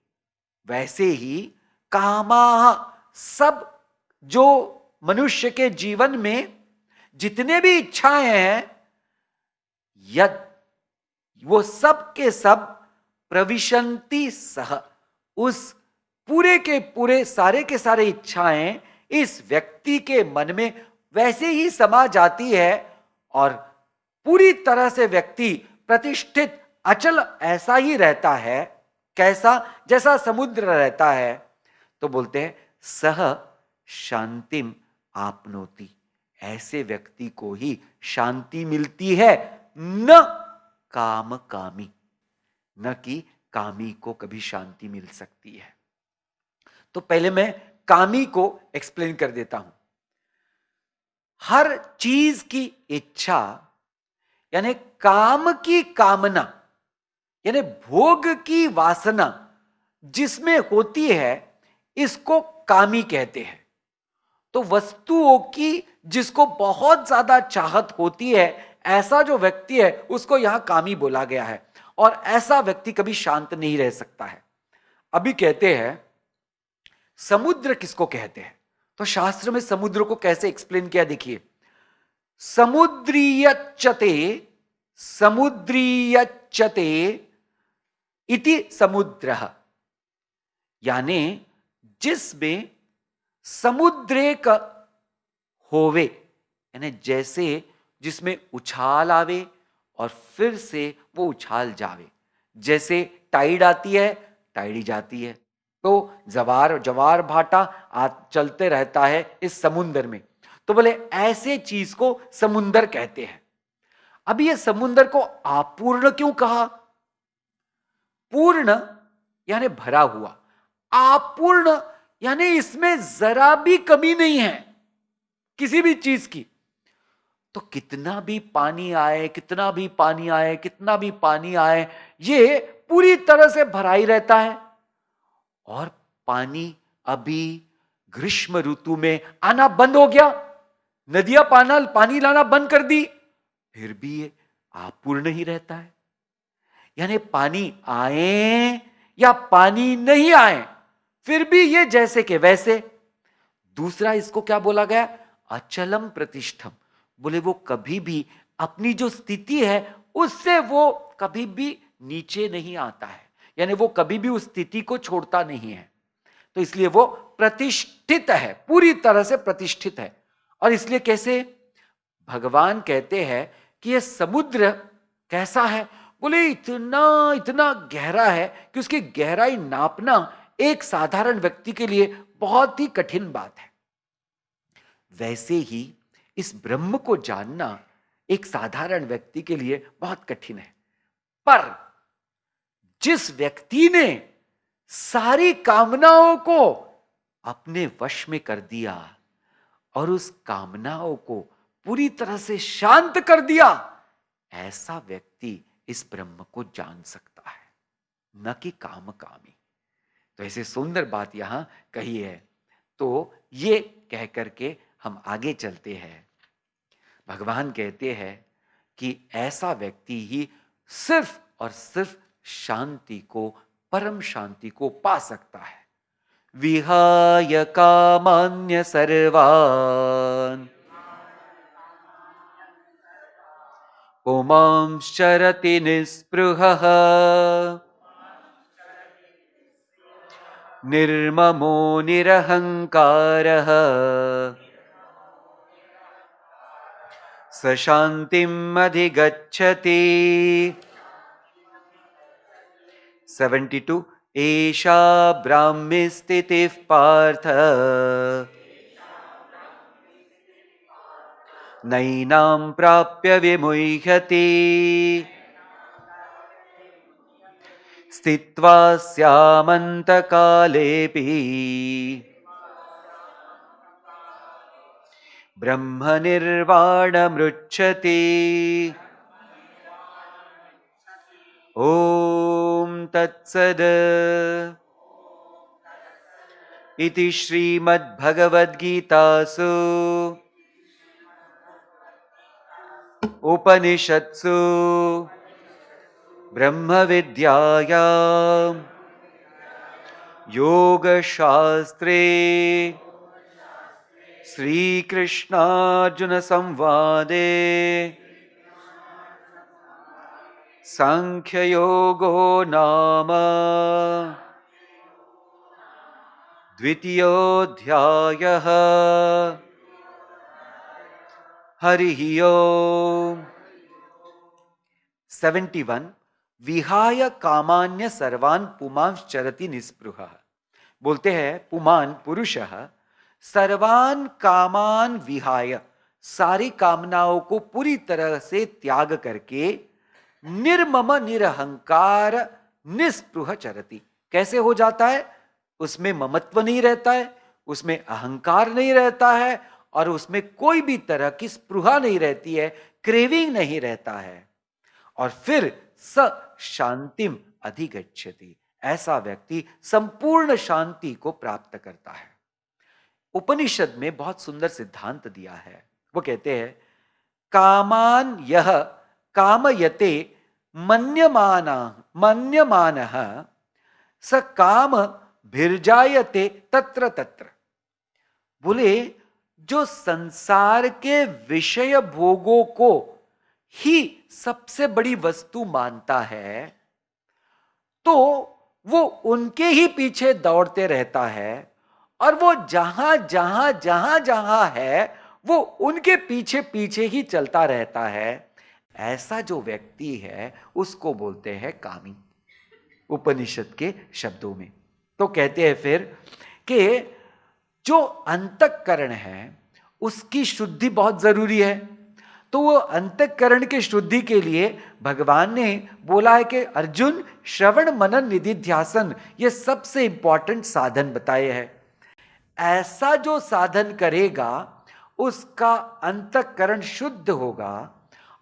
[SPEAKER 1] वैसे ही कामा, सब जो मनुष्य के जीवन में जितने भी इच्छाएं हैं, यद, वो सब के सब प्रविशंति सह, उस पूरे के पूरे सारे के सारे इच्छाएं इस व्यक्ति के मन में वैसे ही समा जाती है, और पूरी तरह से व्यक्ति प्रतिष्ठित अचल ऐसा ही रहता है। कैसा, जैसा समुद्र रहता है। तो बोलते हैं सह शांतिम आपनोति, ऐसे व्यक्ति को ही शांति मिलती है, न काम कामी, न कि कामी को कभी शांति मिल सकती है। तो पहले मैं कामी को एक्सप्लेन कर देता हूं। हर चीज की इच्छा यानी काम की कामना, यानी भोग की वासना जिसमें होती है, इसको कामी कहते हैं। तो वस्तुओं की जिसको बहुत ज्यादा चाहत होती है, ऐसा जो व्यक्ति है उसको यहां कामी बोला गया है, और ऐसा व्यक्ति कभी शांत नहीं रह सकता है। अभी कहते हैं समुद्र किसको कहते हैं, तो शास्त्र में समुद्र को कैसे एक्सप्लेन किया, देखिए, समुद्रीयच्यते, समुद्रीयच्यते इति समुद्रः, यानी जिसमें समुद्रेक होवे, यानी जैसे जिसमें उछाल आवे और फिर से वो उछाल जावे, जैसे टाइड आती है टाइड जाती है, तो जवार जवार भाटा चलते रहता है इस समुद्र में। तो बोले ऐसे चीज को समुद्र कहते हैं। अब ये समुद्र को अपूर्ण क्यों कहा, पूर्ण यानी भरा हुआ, अपूर्ण यानी इसमें जरा भी कमी नहीं है किसी भी चीज की। तो कितना भी पानी आए, कितना भी पानी आए, कितना भी पानी आए, ये पूरी तरह से भरा ही रहता है। और पानी अभी ग्रीष्म ऋतु में आना बंद हो गया, नदियां पानी लाना बंद कर दी, फिर भी ये अपूर्ण ही रहता है। यानी पानी आए या पानी नहीं आए, फिर भी ये जैसे के वैसे। दूसरा इसको क्या बोला गया, अचलम प्रतिष्ठम, बोले वो कभी भी अपनी जो स्थिति है उससे वो कभी भी नीचे नहीं आता है, यानी वो कभी भी उस स्थिति को छोड़ता नहीं है। तो इसलिए वो प्रतिष्ठित है, पूरी तरह से प्रतिष्ठित है। और इसलिए कैसे, भगवान कहते हैं कि ये समुद्र कैसा है, बोले इतना इतना गहरा है कि उसकी गहराई नापना एक साधारण व्यक्ति के लिए बहुत ही कठिन बात है। वैसे ही इस ब्रह्म को जानना एक साधारण व्यक्ति के लिए बहुत कठिन है। पर जिस व्यक्ति ने सारी कामनाओं को अपने वश में कर दिया और उस कामनाओं को पूरी तरह से शांत कर दिया, ऐसा व्यक्ति इस ब्रह्म को जान सकता है, न कि काम कामी। तो ऐसे सुंदर बात यहां कही है। तो ये कह करके हम आगे चलते हैं। भगवान कहते हैं कि ऐसा व्यक्ति ही सिर्फ और सिर्फ शांति को, परम शांति को पा सकता है। विहाय कामान्य सर्वान् पुमांश्चरति निःस्पृहः निर्ममो निरहङ्कारः स शान्तिम् अधिगच्छति। 72 एषा ब्राह्मी स्थितिः पार्थ नैनां प्राप्य विमुह्यति स्थित्वा स्यामन्तकालेऽपि ब्रह्मनिर्वाणमृच्छति। ॐ तत्सद्। इति श्रीमद्भगवद्गीतासु उपनिषत्सु ब्रह्मविद्यायां योगशास्त्रे श्रीकृष्णार्जुनसंवादे सांख्ययोगो नाम द्वितीयोऽध्यायः। हरिः ओम्। 71 विहाय कामान्य सर्वान् पुमांश्चरति निःस्पृहः। बोलते हैं पुमान पुरुषः सर्वान् कामान विहाय, सारी कामनाओं को पूरी तरह से त्याग करके निर्मम निरहंकार निःस्पृह चरति। कैसे हो जाता है? उसमें ममत्व नहीं रहता है, उसमें अहंकार नहीं रहता है और उसमें कोई भी तरह की स्पृहा नहीं रहती है, क्रेविंग नहीं रहता है। और फिर स शांतिम अधिगच्छति, ऐसा व्यक्ति संपूर्ण शांति को प्राप्त करता है। उपनिषद में बहुत सुंदर सिद्धांत दिया है। वो कहते हैं कामान यह कामयते मन्यमानः स काम भिर्जायते तत्र तत्र। बोले जो संसार के विषय भोगों को ही सबसे बड़ी वस्तु मानता है तो वो उनके ही पीछे दौड़ते रहता है और वो जहां है वो उनके पीछे पीछे ही चलता रहता है। ऐसा जो व्यक्ति है उसको बोलते हैं कामी, उपनिषद के शब्दों में। तो कहते हैं फिर कि जो अंतःकरण है उसकी शुद्धि बहुत जरूरी है। तो वो अंतःकरण की शुद्धि के लिए भगवान ने बोला है कि अर्जुन श्रवण मनन निधिध्यासन ये सबसे इंपॉर्टेंट साधन बताए हैं। ऐसा जो साधन करेगा उसका अंतःकरण शुद्ध होगा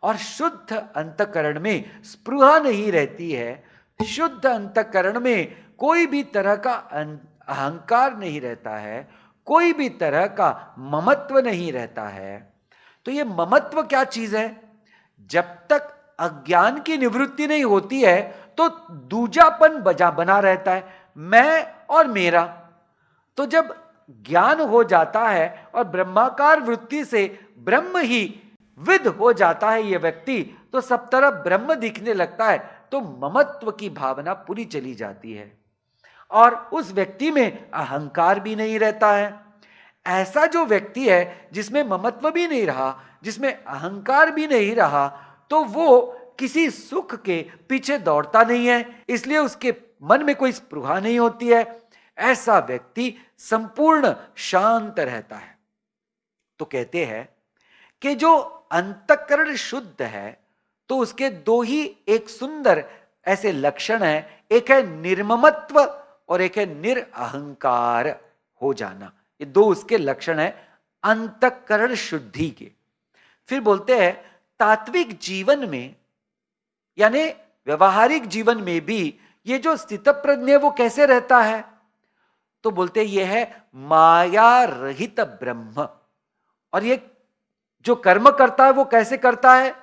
[SPEAKER 1] और शुद्ध अंतःकरण में स्पृहा नहीं रहती है। शुद्ध अंतःकरण में कोई भी तरह का अहंकार नहीं रहता है, कोई भी तरह का ममत्व नहीं रहता है। तो ये ममत्व क्या चीज है? जब तक अज्ञान की निवृत्ति नहीं होती है तो दूजापन बना रहता है, मैं और मेरा। तो जब ज्ञान हो जाता है और ब्रह्माकार वृत्ति से ब्रह्म ही विद हो जाता है ये व्यक्ति, तो सब तरफ ब्रह्म दिखने लगता है, तो ममत्व की भावना पूरी चली जाती है और उस व्यक्ति में अहंकार भी नहीं रहता है। ऐसा जो व्यक्ति है जिसमें ममत्व भी नहीं रहा, जिसमें अहंकार भी नहीं रहा, तो वो किसी सुख के पीछे दौड़ता नहीं है, इसलिए उसके मन में कोई स्पृहा नहीं होती है। ऐसा व्यक्ति संपूर्ण शांत रहता है। तो कहते हैं कि जो अंतःकरण शुद्ध है तो उसके दो ही एक सुंदर ऐसे लक्षण हैं, एक है निर्ममत्व और एक है निरअहंकार हो जाना। ये दो उसके लक्षण हैं अंतःकरण शुद्धि के। फिर बोलते हैं तात्विक जीवन में यानी व्यवहारिक जीवन में भी ये जो स्थितप्रज्ञ वो कैसे रहता है? तो बोलते ये है माया रहित ब्रह्म। और ये जो कर्म करता है वो कैसे करता है?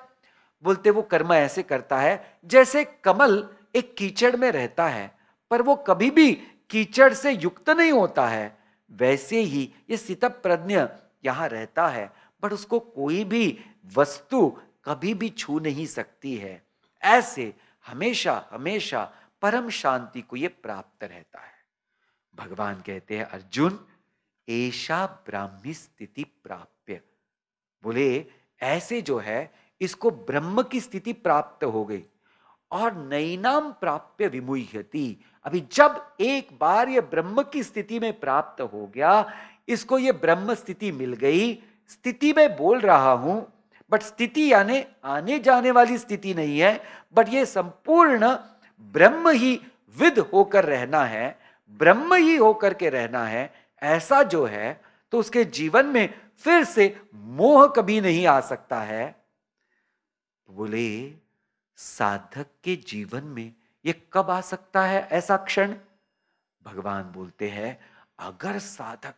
[SPEAKER 1] बोलते वो कर्म ऐसे करता है जैसे कमल एक कीचड़ में रहता है पर वो कभी भी कीचड़ से युक्त नहीं होता है, वैसे ही ये स्थितप्रज्ञ यहां रहता है, बट उसको कोई भी वस्तु कभी भी छू नहीं सकती है, ऐसे हमेशा हमेशा परम शांति को यह प्राप्त रहता है। भगवान कहते हैं अर्जुन, ऐशा ब्राह्मी स्थिति प्राप्य, बोले ऐसे जो है इसको ब्रह्म की स्थिति प्राप्त हो गई। और नैनाम प्राप्य विमुह्यति, अभी जब एक बार ये ब्रह्म की स्थिति में प्राप्त हो गया, इसको ये ब्रह्म स्थिति मिल गई। स्थिति में बोल रहा हूं, बट स्थिति यानी आने जाने वाली स्थिति नहीं है, बट ये संपूर्ण ब्रह्म ही विद होकर रहना है, ब्रह्म ही होकर के रहना है, ऐसा जो है तो उसके जीवन में फिर से मोह कभी नहीं आ सकता है। बोले साधक के जीवन में यह कब आ सकता है ऐसा क्षण? भगवान बोलते हैं अगर साधक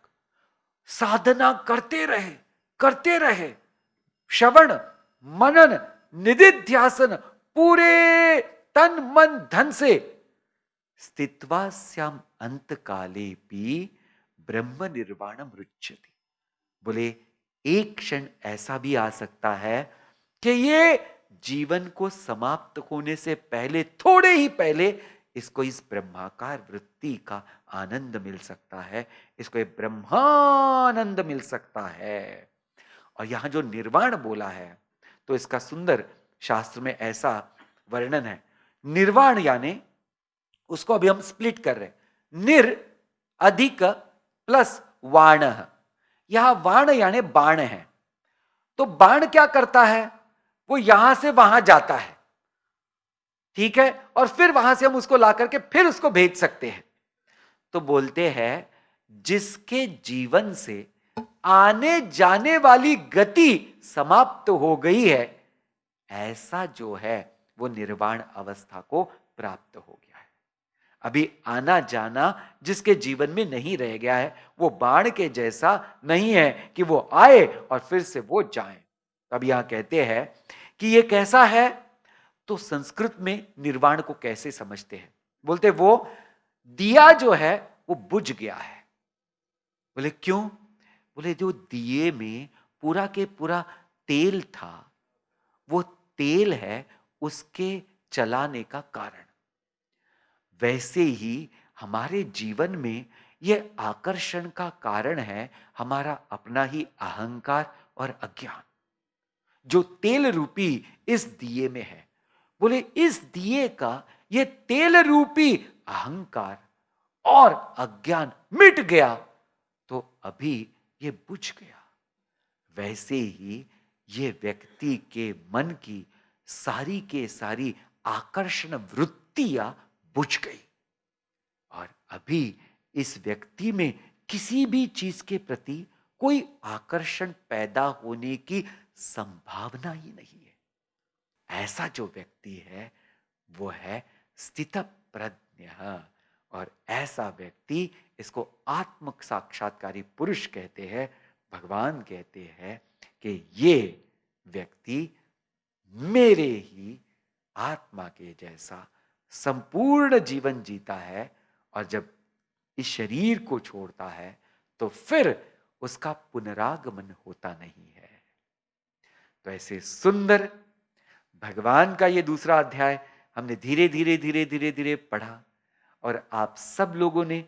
[SPEAKER 1] साधना करते रहे, श्रवण मनन निधिध्यासन पूरे तन मन धन से, स्थित्वा स्याम अंत काले भी ब्रह्म निर्वाणम रुच्यति। बोले एक क्षण ऐसा भी आ सकता है कि ये जीवन को समाप्त होने से पहले, थोड़े ही पहले, इसको इस ब्रह्माकार वृत्ति का आनंद मिल सकता है, इसको एक ब्रह्मानंद मिल सकता है। और यहां जो निर्वाण बोला है तो इसका सुंदर शास्त्र में ऐसा वर्णन है। निर्वाण यानी उसको अभी हम स्प्लिट कर रहे हैं, निर अधिक प्लस वाण। यहां वाण यानी बाण है, तो बाण क्या करता है, वो यहां से वहां जाता है, ठीक है, और फिर वहां से हम उसको ला करके फिर उसको भेज सकते हैं। तो बोलते हैं जिसके जीवन से आने जाने वाली गति समाप्त हो गई है, ऐसा जो है वो निर्वाण अवस्था को प्राप्त हो गया है। अभी आना जाना जिसके जीवन में नहीं रह गया है, वो बाण के जैसा नहीं है कि वो आए और फिर से वो जाए। अब यहां कहते हैं कि ये कैसा है, तो संस्कृत में निर्वाण को कैसे समझते हैं, बोलते वो दिया जो है वो बुझ गया है। बोले क्यों? बोले जो दिए में पूरा के पूरा तेल था, वो तेल है उसके चलाने का कारण। वैसे ही हमारे जीवन में यह आकर्षण का कारण है हमारा अपना ही अहंकार और अज्ञान, जो तेल रूपी इस दिए में है। बोले इस दिए का यह तेल रूपी अहंकार और अज्ञान मिट गया तो अभी ये बुझ गया। वैसे ही ये व्यक्ति के मन की सारी के सारी आकर्षण वृत्तियां बुझ गई और अभी इस व्यक्ति में किसी भी चीज के प्रति कोई आकर्षण पैदा होने की संभावना ही नहीं है। ऐसा जो व्यक्ति है वो है स्थित प्रज्ञ, और ऐसा व्यक्ति, इसको आत्म साक्षात्कारी पुरुष कहते हैं। भगवान कहते हैं कि ये व्यक्ति मेरे ही आत्मा के जैसा संपूर्ण जीवन जीता है, और जब इस शरीर को छोड़ता है तो फिर उसका पुनरागमन होता नहीं है। तो ऐसे सुंदर भगवान का ये दूसरा अध्याय हमने धीरे धीरे धीरे धीरे धीरे पढ़ा, और आप सब लोगों ने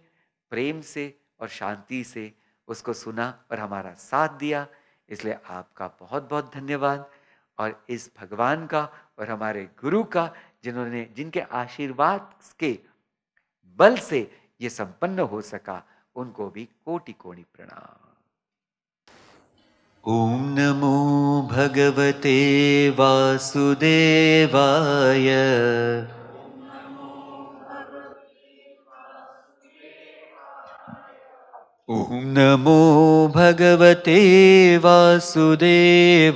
[SPEAKER 1] प्रेम से और शांति से उसको सुना और हमारा साथ दिया, इसलिए आपका बहुत बहुत धन्यवाद। और इस भगवान का और हमारे गुरु का, जिनके आशीर्वाद के बल से ये संपन्न हो सका, उनको भी कोटि कोटि प्रणाम। ओम नमो भगवते वासुदेवाय। ओम नमो भगवते वासुदेवाय।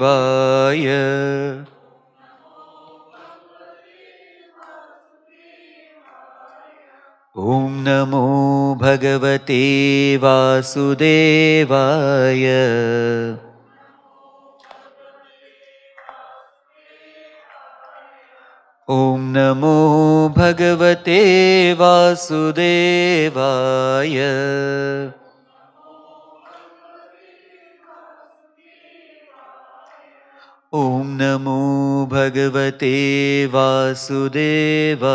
[SPEAKER 1] ओम नमो भगवते वासुदेवाय। ओम नमो भगवते वासुदेवाय। ॐ नमो भगवते वासुदेवाय।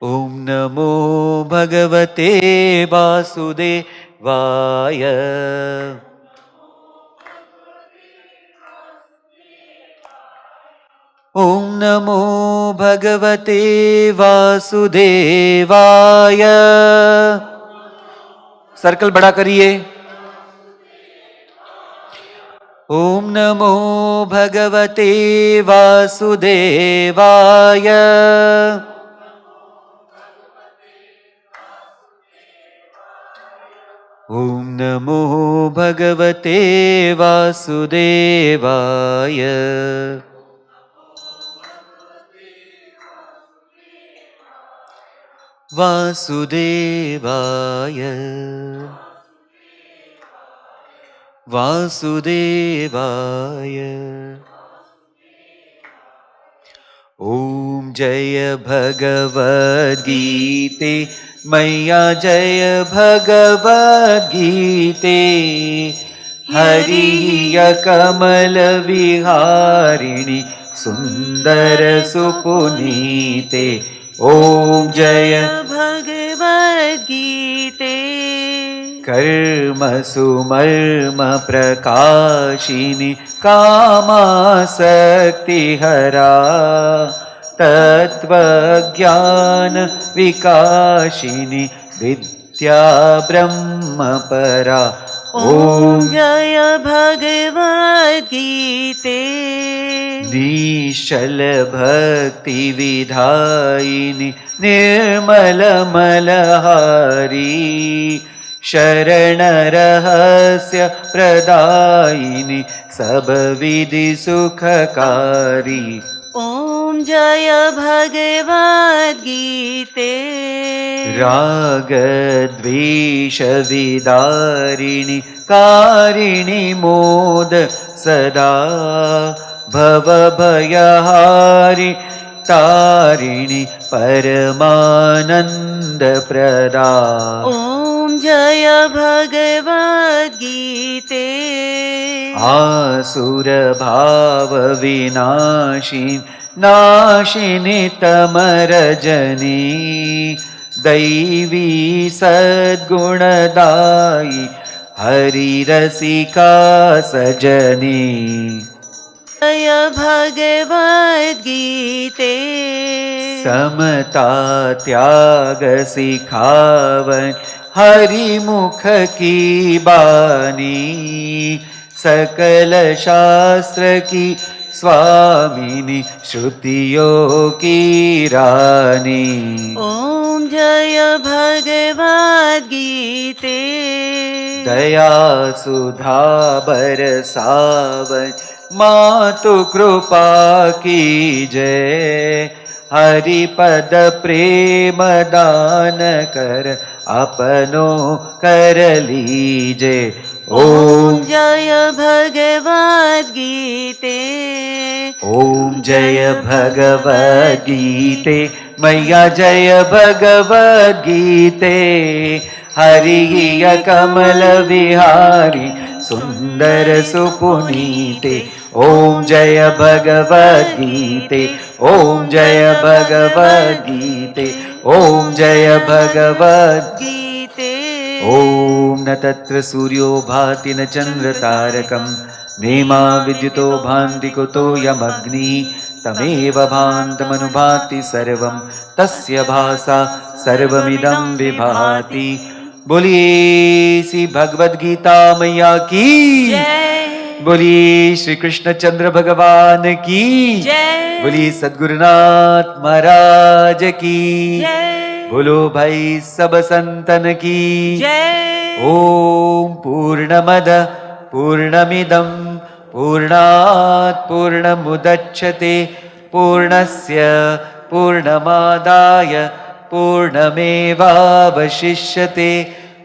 [SPEAKER 1] ॐ नमो भगवते वासुदेवाय। ॐ नमो भगवते वासुदेवाय। सर्कल बड़ा करिए। ॐ नमो भगवते वासुदेवाय। ॐ नमो भगवते वासुदेवाय। वासुदेवाय वासुदेवाय। ॐ जय भगवद्गीते मैया जय भगवद्गीते। हरिय कमल विहारिणि सुंदर सुपुनीते। ॐ जय भगवद्गीते। कर्म सुमर्म प्रकाशिनि कामासक्तिहरा। तत्त्वज्ञान विकाशिनि विद्या ब्रह्मपरा। ॐ जय भगवद्गीते। निश्चल भक्ति विधायिनि निर्मल मलहारी। शरण रहस्य प्रदायिनि सब विधि सुखकारी। ॐ जय भगवद्गीते। राग द्वेष विदारिणि कारिणि मोद सदा। भव भयहारि तारिणि परमानंद प्रदा। ॐ जय भगवद्गीते। आसुर भाव विनाशिनि नाशिनि तमरजनी। दैवी सद्गुणदायि हरिरसिका सजनी। जय भगवद्गीते। समता त्याग सिखावन हरिमुख की बानी। सकल शास्त्र की स्वामिनी श्रुतियों की रानी। ॐ जय भगवद्गीते। दया सुधा बरसावन मातु कृपा की जय। हरिपद प्रेम दान कर अपनो कर लीजे। ॐ जय भगवद्गीते। ॐ जय भगवद्गीते मैया जय भगवद्गीते। हरिय कमल विहारी सुंदर सुपुनीते। ॐ जय भगवद्गीते। ॐ जय भगवद्गीते। ॐ जय भगवद्गीते। ॐ न तत्र सूर्यो भाति न चन्द्रतारकं। नेमा विद्युतो भान्ति कुतो यमग्नि। तमेव भान्तमनुभाति सर्वं तस्य भासा सर्वमिदं विभाति। बोलिए श्री भगवद गीता मैया की जय। बोलिए श्री कृष्ण चंद्र भगवान की जय। बोलिए सद्गुरुनाथ महाराज की जय। बोलो भाई सब संतन की जय। ओम पूर्णमद पूर्णमिदं पूर्णात् पूर्णमुदच्यते पूर्णस्य पूर्णमादाय पूर्णमेवावशिष्यते।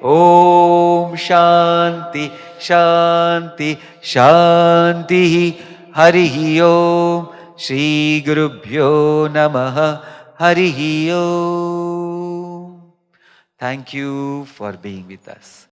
[SPEAKER 1] ओम शांति शांति शांति। हरि ओम। श्री गुरुभ्यो नमः। हरि ओम। Thank you for being with us.